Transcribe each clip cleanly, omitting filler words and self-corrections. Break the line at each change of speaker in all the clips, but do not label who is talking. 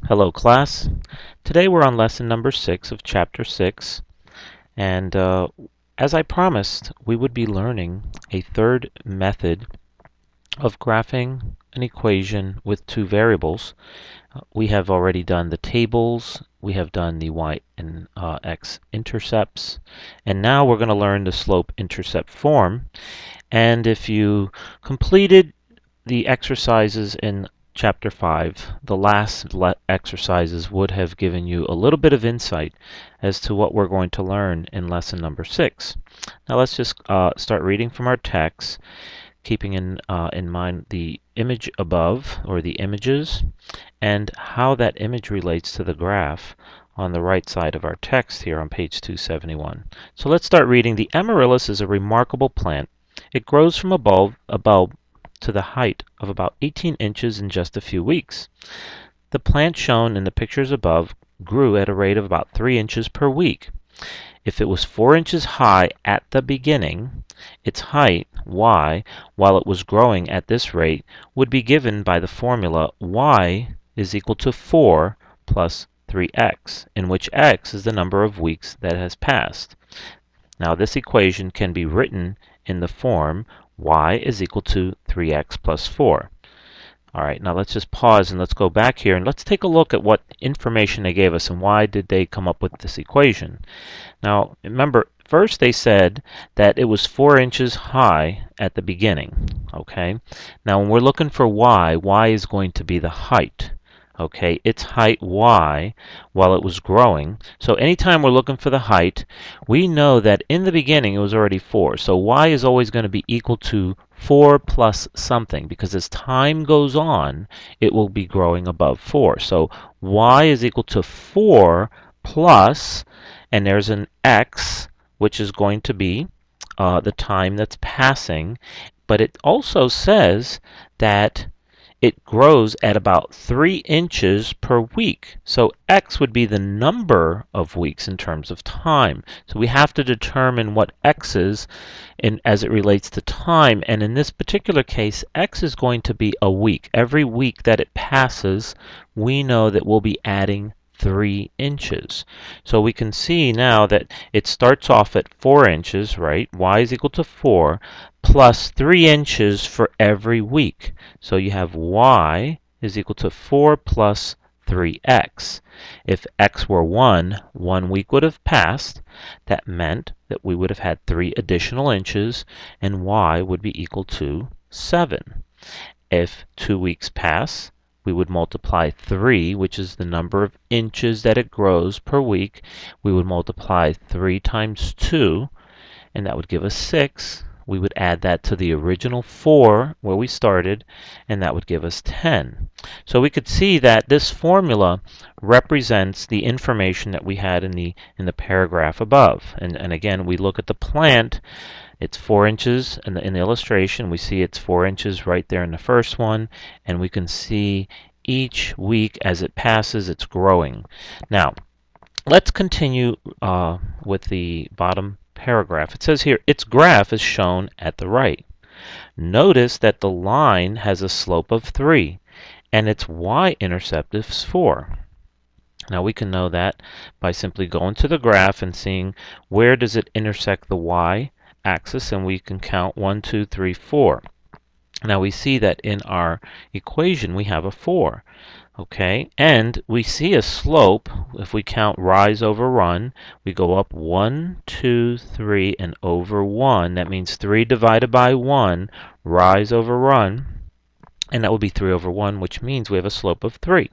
Hello class. Today we're on lesson number 6 of chapter 6 and as I promised we would be learning a third method of graphing an equation with two variables. We have already done the tables, we have done the y and x intercepts, and now we're going to learn the slope-intercept form. And if you completed the exercises in Chapter 5, the last exercises would have given you a little bit of insight as to what we're going to learn in lesson number 6. Now let's just start reading from our text, keeping in mind the image above, or the images, and how that image relates to the graph on the right side of our text here on page 271. So let's start reading. The amaryllis is a remarkable plant. It grows from a bulb to the height of about 18 inches in just a few weeks. The plant shown in the pictures above grew at a rate of about 3 inches per week. If it was 4 inches high at the beginning, its height, y, while it was growing at this rate, would be given by the formula y is equal to 4 plus 3x, in which x is the number of weeks that has passed. Now this equation can be written in the form y is equal to 3x plus 4. Alright, now let's just pause and let's go back here and let's take a look at what information they gave us and why did they come up with this equation. Now remember, first they said that it was 4 inches high at the beginning. Okay, now when we're looking for y is going to be the height. Okay, its height y while it was growing. So anytime we're looking for the height, we know that in the beginning it was already 4. So y is always going to be equal to 4 plus something, because as time goes on, it will be growing above 4. So y is equal to 4 plus, and there's an x, which is going to be the time that's passing. But it also says that it grows at about 3 inches per week. So x would be the number of weeks in terms of time. So we have to determine what x is as it relates to time. And in this particular case, x is going to be a week. Every week that it passes, we know that we'll be adding 3 inches. So we can see now that it starts off at 4 inches, right? Y is equal to 4 plus 3 inches for every week. So you have y is equal to 4 plus 3x. If x were 1 week would have passed. That meant that we would have had 3 additional inches, and y would be equal to 7. If 2 weeks pass, we would multiply 3, which is the number of inches that it grows per week. We would multiply 3 times 2, and that would give us 6. We would add that to the original 4 where we started, and that would give us 10. So we could see that this formula represents the information that we had in the paragraph above. And again, we look at the plant. It's 4 inches in the illustration. We see it's 4 inches right there in the first one, and we can see each week as it passes, it's growing. Now, let's continue with the bottom paragraph. It says here, its graph is shown at the right. Notice that the line has a slope of 3, and its y-intercept is 4. Now we can know that by simply going to the graph and seeing where does it intersect the y-axis, and we can count 1, 2, 3, 4. Now we see that in our equation we have a 4. Okay, and we see a slope. If we count rise over run, we go up 1, 2, 3, and over 1. That means 3 divided by 1, rise over run, and that would be 3 over 1, which means we have a slope of 3.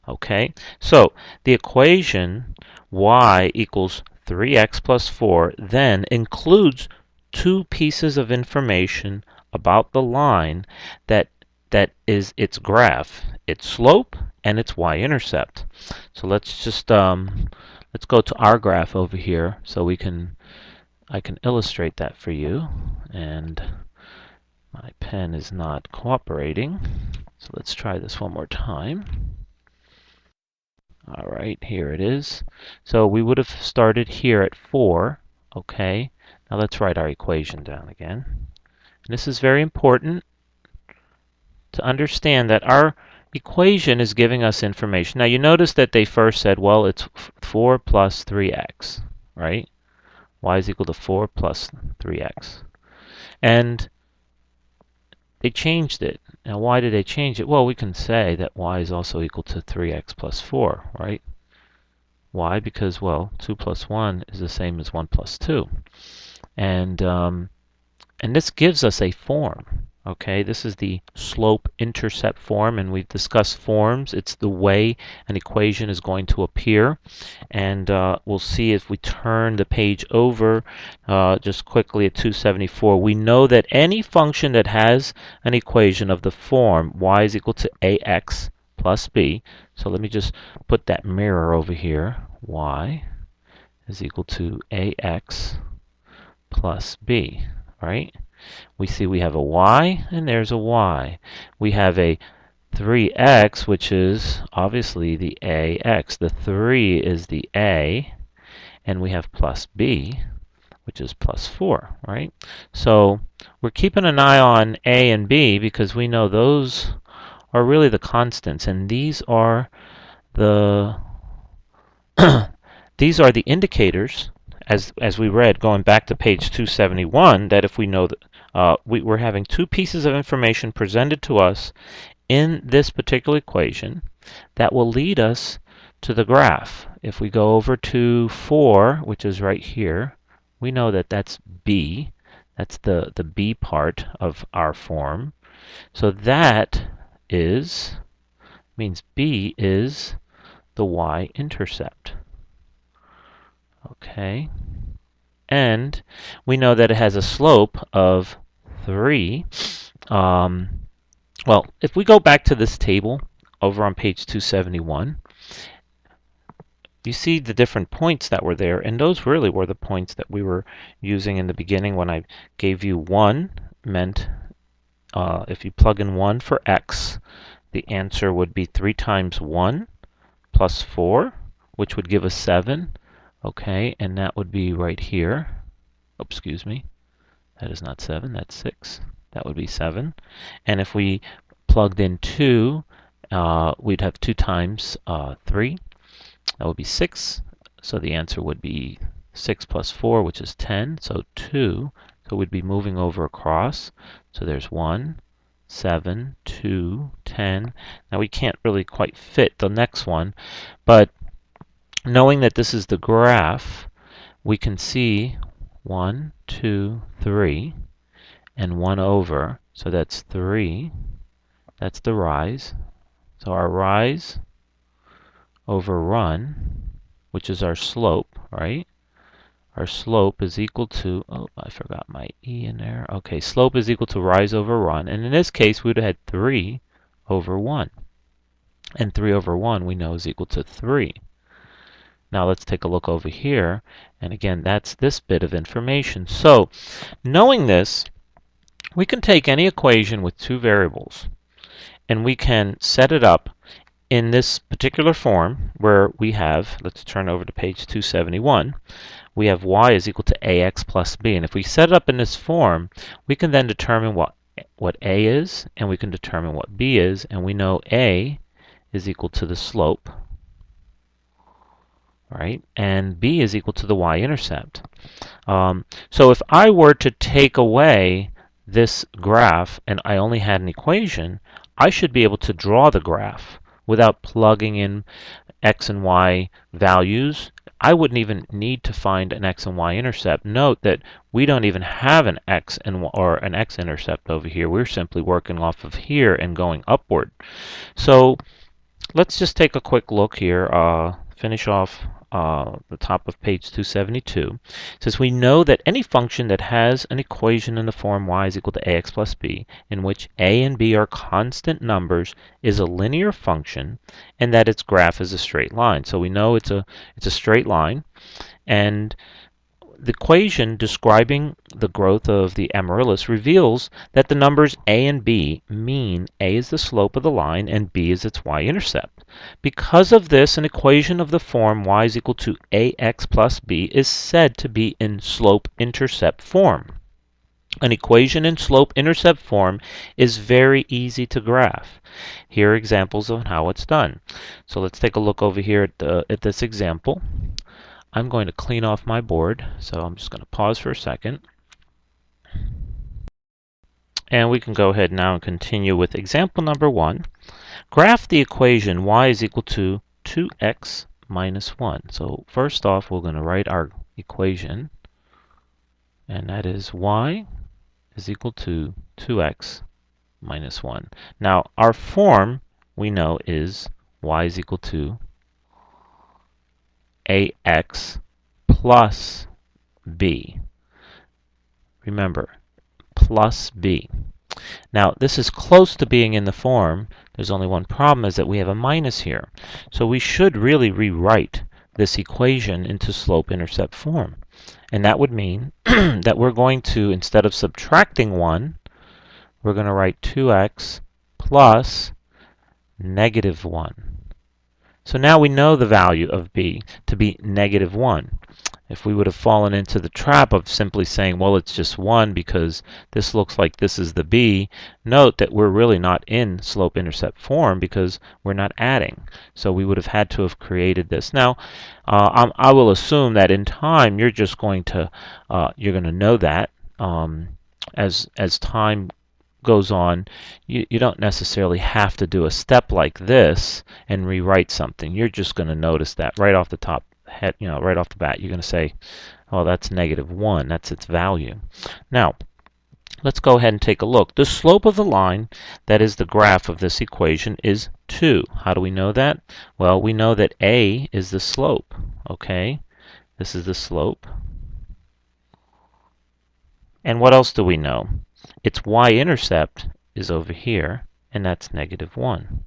Okay, so the equation y equals 3x plus 4 then includes two pieces of information about the line that is its graph, its slope, and its y-intercept. So let's just let's go to our graph over here so I can illustrate that for you. And my pen is not cooperating, so let's try this one more time. All right, here it is. So we would have started here at 4. Okay, now let's write our equation down again. And this is very important to understand that our equation is giving us information. Now you notice that they first said, well, it's 4 plus 3x, right? Y is equal to 4 plus 3x. And they changed it. Now why did they change it? Well, we can say that y is also equal to 3x plus 4, right? Why? Because, well, 2 plus 1 is the same as 1 plus 2. And this gives us a form. Okay, this is the slope-intercept form, and we've discussed forms. It's the way an equation is going to appear. And we'll see if we turn the page over just quickly at 274. We know that any function that has an equation of the form y is equal to ax plus b. So let me just put that mirror over here. Y is equal to ax plus b, right? We see we have a y, and there's a y. We have a 3x, which is obviously the ax. The 3 is the a, and we have plus b, which is plus 4, right? So we're keeping an eye on a and b because we know those are really the constants, and these are the these are the indicators, as we read going back to page 271, that if we know that we're having two pieces of information presented to us in this particular equation that will lead us to the graph. If we go over to 4, which is right here, we know that that's b. That's the b part of our form. So that means b is the y-intercept. Okay. And we know that it has a slope of 3. Well, if we go back to this table over on page 271, you see the different points that were there, and those really were the points that we were using in the beginning when I gave you 1 meant if you plug in 1 for x, the answer would be 3 times 1 plus 4, which would give us 7. Okay, and that would be right here. Oh, excuse me. That is not 7, that's 6. That would be 7. And if we plugged in 2, we'd have 2 times 3. That would be 6. So the answer would be 6 plus 4, which is 10. So 2. So we'd be moving over across. So there's 1, 7, 2, 10. Now we can't really quite fit the next one, but knowing that this is the graph, we can see 1, 2, 3, and 1 over. So that's 3. That's the rise. So our rise over run, which is our slope, right? Our slope is equal to, oh, I forgot my e in there. Okay, slope is equal to rise over run. And in this case, we would have had 3 over 1. And 3 over 1 we know is equal to 3. Now let's take a look over here, and again, that's this bit of information. So, knowing this, we can take any equation with two variables, and we can set it up in this particular form where we have, let's turn over to page 271, we have y is equal to ax plus b. And if we set it up in this form, we can then determine what a is, and we can determine what b is, and we know a is equal to the slope, right? And b is equal to the y-intercept. So if I were to take away this graph and I only had an equation, I should be able to draw the graph without plugging in x and y values. I wouldn't even need to find an x and y intercept. Note that we don't even have an x or an x intercept over here. We're simply working off of here and going upward. So let's just take a quick look here. Finish off the top of page 272. It says we know that any function that has an equation in the form y is equal to ax plus b, in which a and b are constant numbers, is a linear function, and that its graph is a straight line. So we know it's a straight line, and the equation describing the growth of the amaryllis reveals that the numbers a and b mean a is the slope of the line and b is its y-intercept. Because of this, an equation of the form y is equal to ax plus b is said to be in slope-intercept form. An equation in slope-intercept form is very easy to graph. Here are examples of how it's done. So let's take a look over here at this example. I'm going to clean off my board, so I'm just going to pause for a second. And we can go ahead now and continue with example number 1. Graph the equation y is equal to 2x minus 1. So first off, we're going to write our equation, and that is y is equal to 2x minus 1. Now, our form, we know, is y is equal to ax plus b. Remember, plus b. Now, this is close to being in the form. There's only one problem, is that we have a minus here. So we should really rewrite this equation into slope-intercept form. And that would mean that we're going to, instead of subtracting 1, we're going to write 2x plus negative 1. So now we know the value of b to be negative 1. If we would have fallen into the trap of simply saying, well, it's just 1 because this looks like this is the b, note that we're really not in slope-intercept form because we're not adding. So we would have had to have created this. Now, I will assume that in time you're just going to know that as time goes on, you don't necessarily have to do a step like this and rewrite something. You're just going to notice that right off the top. Right off the bat, you're going to say, oh, that's negative 1. That's its value. Now, let's go ahead and take a look. The slope of the line, that is the graph of this equation, is 2. How do we know that? Well, we know that a is the slope. Okay, this is the slope. And what else do we know? Its y-intercept is over here, and that's negative 1.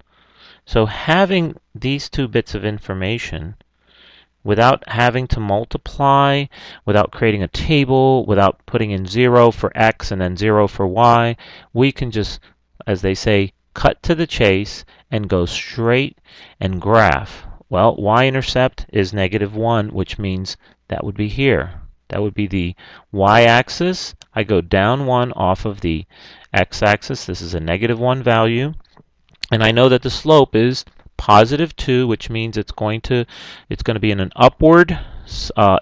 So having these two bits of information, without having to multiply, without creating a table, without putting in 0 for x and then 0 for y, we can just, as they say, cut to the chase and go straight and graph. Well, y-intercept is negative 1, which means that would be here. That would be the y-axis. I go down 1 off of the x-axis. This is a negative 1 value. And I know that the slope is positive 2, which means it's going to be in an upward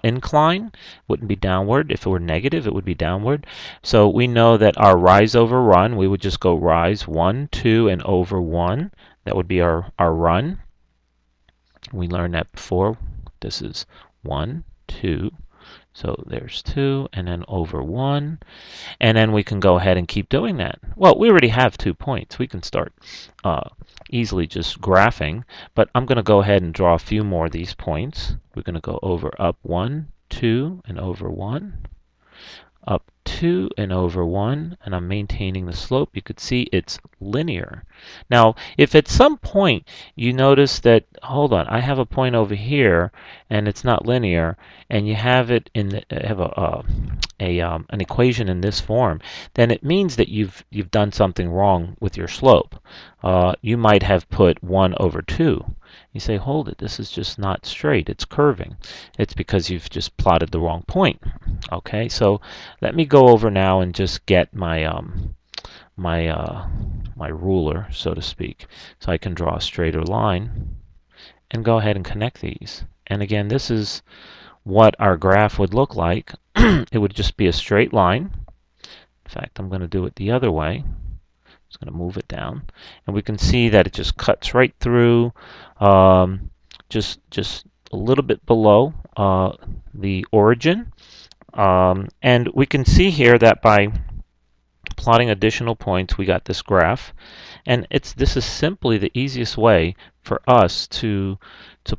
incline. Wouldn't be downward. If it were negative, it would be downward. So we know that our rise over run, we would just go rise 1, 2, and over 1. That would be our run. We learned that before. This is 1, 2. So there's 2, and then over 1. And then we can go ahead and keep doing that. Well, we already have 2 points. We can start easily just graphing. But I'm going to go ahead and draw a few more of these points. We're going to go over up 1, 2, and over 1. Up 2 and over 1, and I'm maintaining the slope. You could see it's linear. Now, if at some point you notice that, hold on, I have a point over here and it's not linear, and you have it in an equation in this form, then it means that you've done something wrong with your slope. You might have put 1 over 2. You say, hold it, this is just not straight, it's curving. It's because you've just plotted the wrong point. Okay, so let me go over now and just get my my ruler, so to speak, so I can draw a straighter line and go ahead and connect these. And again, this is what our graph would look like. It would just be a straight line. In fact, I'm going to do it the other way. Just going to move it down, and we can see that it just cuts right through, just a little bit below the origin. And we can see here that by plotting additional points, we got this graph. And this is simply the easiest way for us to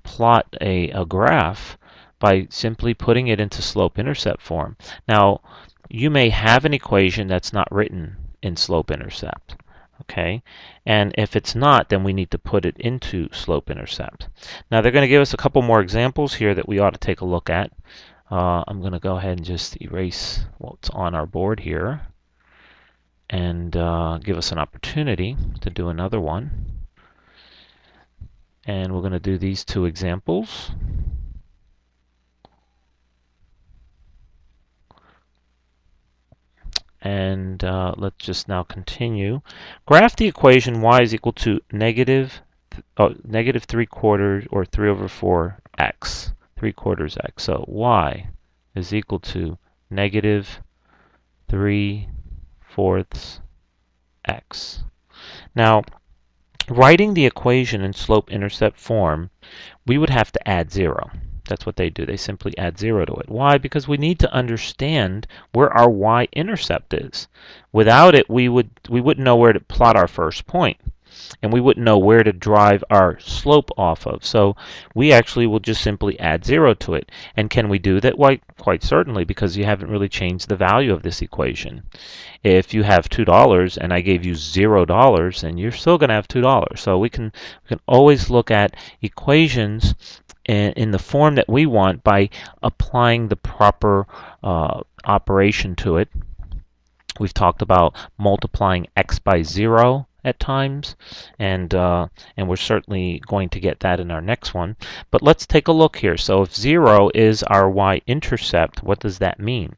plot a graph, by simply putting it into slope-intercept form. Now, you may have an equation that's not written in slope-intercept. Okay, and if it's not, then we need to put it into slope-intercept. Now, they're going to give us a couple more examples here that we ought to take a look at. I'm going to go ahead and just erase what's on our board here and give us an opportunity to do another one. And we're going to do these 2 examples. And let's just now continue. Graph the equation y is equal to negative 3/4 or 3 over 4 x. 3/4 x. So y is equal to negative 3/4 x. Now, writing the equation in slope-intercept form, we would have to add 0. That's what they do. They simply add 0 to it. Why? Because we need to understand where our y-intercept is. Without it, we wouldn't know where to plot our first point, and we wouldn't know where to drive our slope off of. So we actually will just simply add 0 to it. And can we do that? Why, quite certainly, because you haven't really changed the value of this equation. If you have $2 and I gave you $0, then you're still going to have $2. So we can always look at equations in the form that we want by applying the proper operation to it. We've talked about multiplying x by 0 at times, and we're certainly going to get that in our next one. But let's take a look here. So if 0 is our y-intercept, what does that mean?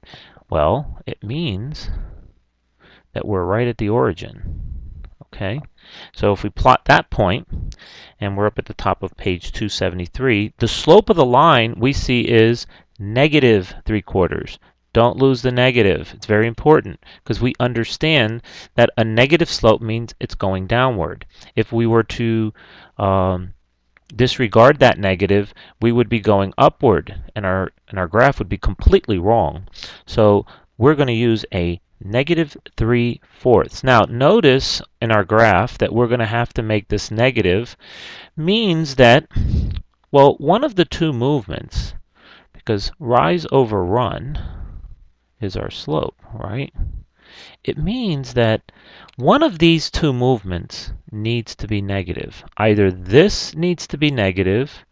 Well, it means that we're right at the origin. Okay, so if we plot that point, and we're up at the top of page 273, the slope of the line we see is negative 3/4. Don't lose the negative. It's very important because we understand that a negative slope means it's going downward. If we were to disregard that negative, we would be going upward, and our graph would be completely wrong. So we're going to use a negative 3/4. Now notice in our graph that we're going to have to make this negative, means that, well, one of the two movements, because rise over run is our slope, right? It means that one of these two movements needs to be negative. Either this needs to be negative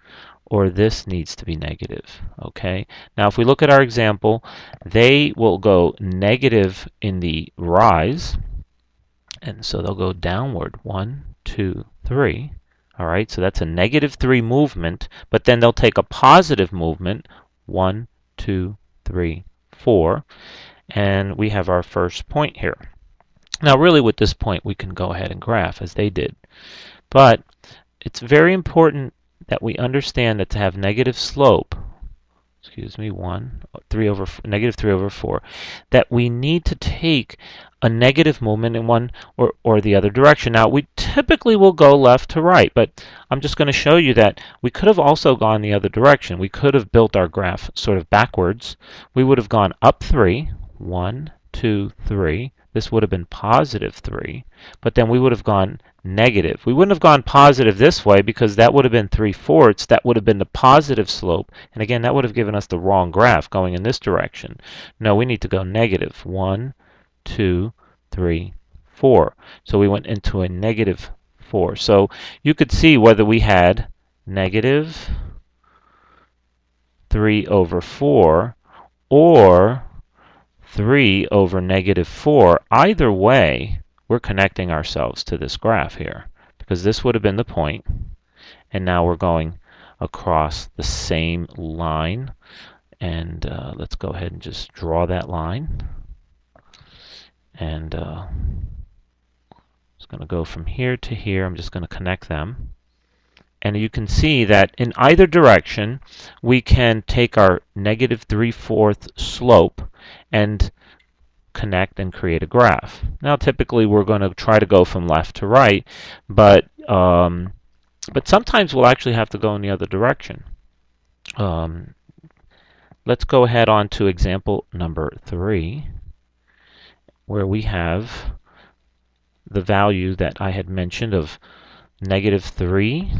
or this needs to be negative. Okay, now if we look at our example, they will go negative in the rise, and so they'll go downward 1, 2, 3. All right, so that's a negative 3 movement, but then they'll take a positive movement 1, 2, 3, 4, and we have our first point here. Now really with this point we can go ahead and graph as they did, but it's very important that we understand that to have negative slope, negative 3 over 4, that we need to take a negative movement in one or the other direction. Now we typically will go left to right, but I'm just going to show you that we could have also gone the other direction. We could have built our graph sort of backwards. We would have gone up 3, 1, 2, 3. This would have been positive 3, but then we would have gone negative. We wouldn't have gone positive this way because that would have been 3/4. That would have been the positive slope, and again that would have given us the wrong graph going in this direction. No, we need to go negative. 1, 2, 3, 4. So we went into a negative 4. So you could see whether we had negative 3 over 4 or 3 over negative 4. Either way, we're connecting ourselves to this graph here because this would have been the point, and now we're going across the same line. And let's go ahead and just draw that line. And it's going to go from here to here. I'm just going to connect them. And you can see that in either direction, we can take our negative 3/4 slope and connect and create a graph. Now typically we're going to try to go from left to right, but sometimes we'll actually have to go in the other direction. Let's go ahead on to example number 3, where we have the value that I had mentioned of negative 3,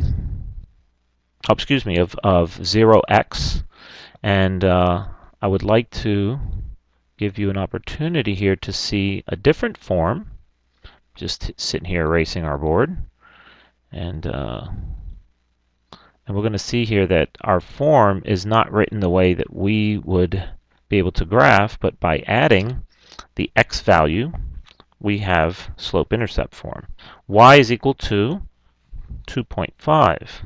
of 0x, and I would like to give you an opportunity here to see a different form. Just sitting here erasing our board, and we're going to see here that our form is not written the way that we would be able to graph, but by adding the x value, we have slope-intercept form. Y is equal to 2.5.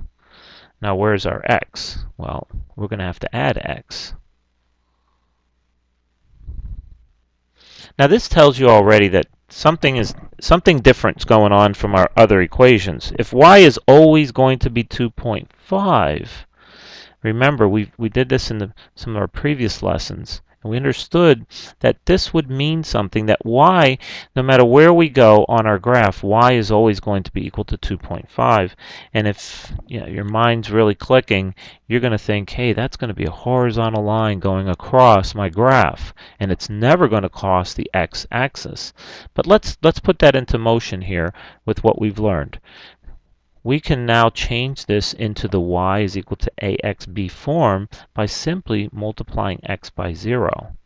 Now where's our x? Well, we're going to have to add x. Now this tells you already that something different's going on from our other equations. If y is always going to be 2.5, remember we did this in some of our previous lessons, and we understood that this would mean something, that y, no matter where we go on our graph, y is always going to be equal to 2.5. And if your mind's really clicking, you're going to think, hey, that's going to be a horizontal line going across my graph, and it's never going to cross the x-axis. But let's put that into motion here with what we've learned. We can now change this into the y is equal to axb form by simply multiplying x by 0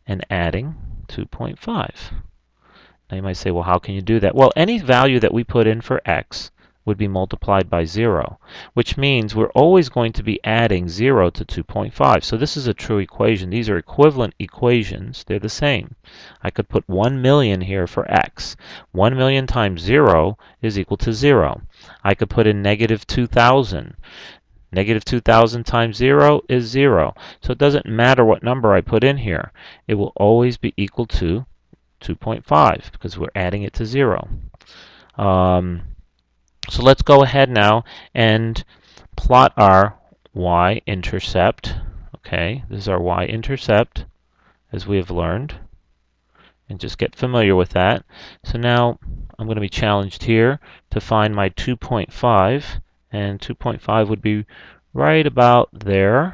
and adding 2.5. Now you might say, well, how can you do that? Well, any value that we put in for x would be multiplied by 0, which means we're always going to be adding 0 to 2.5. So this is a true equation. These are equivalent equations. They're the same. I could put 1 million here for x. 1 million times 0 is equal to 0. I could put in negative 2,000. Negative 2,000 times 0 is 0. So it doesn't matter what number I put in here. It will always be equal to 2.5 because we're adding it to 0. So let's go ahead now and plot our y-intercept. Okay, this is our y-intercept, as we have learned, and just get familiar with that. So now I'm going to be challenged here to find my 2.5, and 2.5 would be right about there,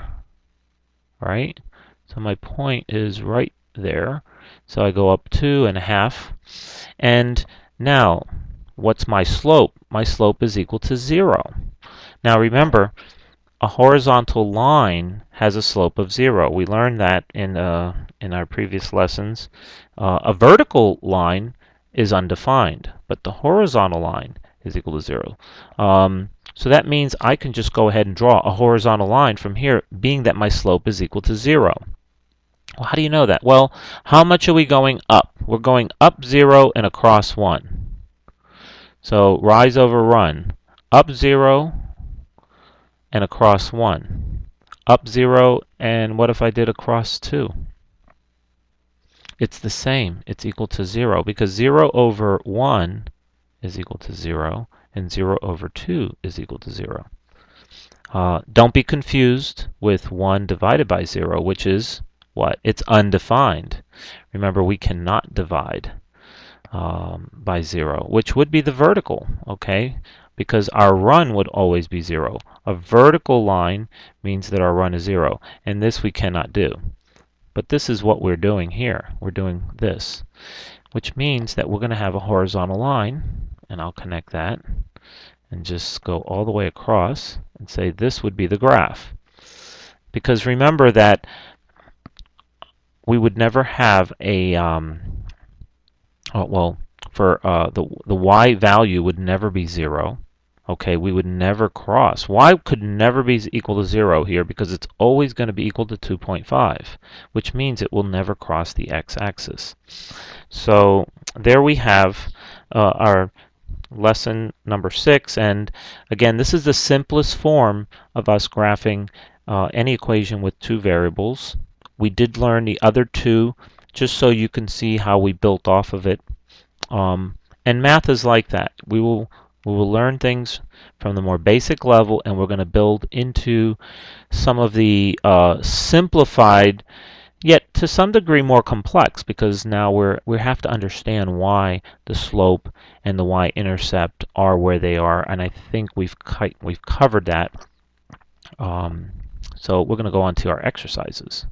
right? So my point is right there. So I go up 2.5, and now what's my slope? My slope is equal to 0. Now remember, a horizontal line has a slope of 0. We learned that in our previous lessons. A vertical line is undefined, but the horizontal line is equal to 0. So that means I can just go ahead and draw a horizontal line from here, being that my slope is equal to 0. Well, how do you know that? Well, how much are we going up? We're going up 0 and across 1. So rise over run. Up 0 and across 1. Up 0, and what if I did across 2? It's the same. It's equal to 0 because 0 over 1 is equal to 0 and 0 over 2 is equal to 0. Don't be confused with 1 divided by 0, which is what? It's undefined. Remember, we cannot divide by 0, which would be the vertical, okay? Because our run would always be 0. A vertical line means that our run is 0, and this we cannot do. But this is what we're doing here. We're doing this, which means that we're going to have a horizontal line, and I'll connect that and just go all the way across and say this would be the graph. Because remember that we would never have a the y value would never be 0. Okay, we would never cross. Y could never be equal to 0 here because it's always going to be equal to 2.5, which means it will never cross the x-axis. So there we have our lesson number 6, and again, this is the simplest form of us graphing any equation with two variables. We did learn the other two just so you can see how we built off of it. And math is like that. We will learn things from the more basic level, and we're going to build into some of the simplified, yet to some degree more complex, because now we have to understand why the slope and the y-intercept are where they are, and I think we've covered that. So we're going to go on to our exercises.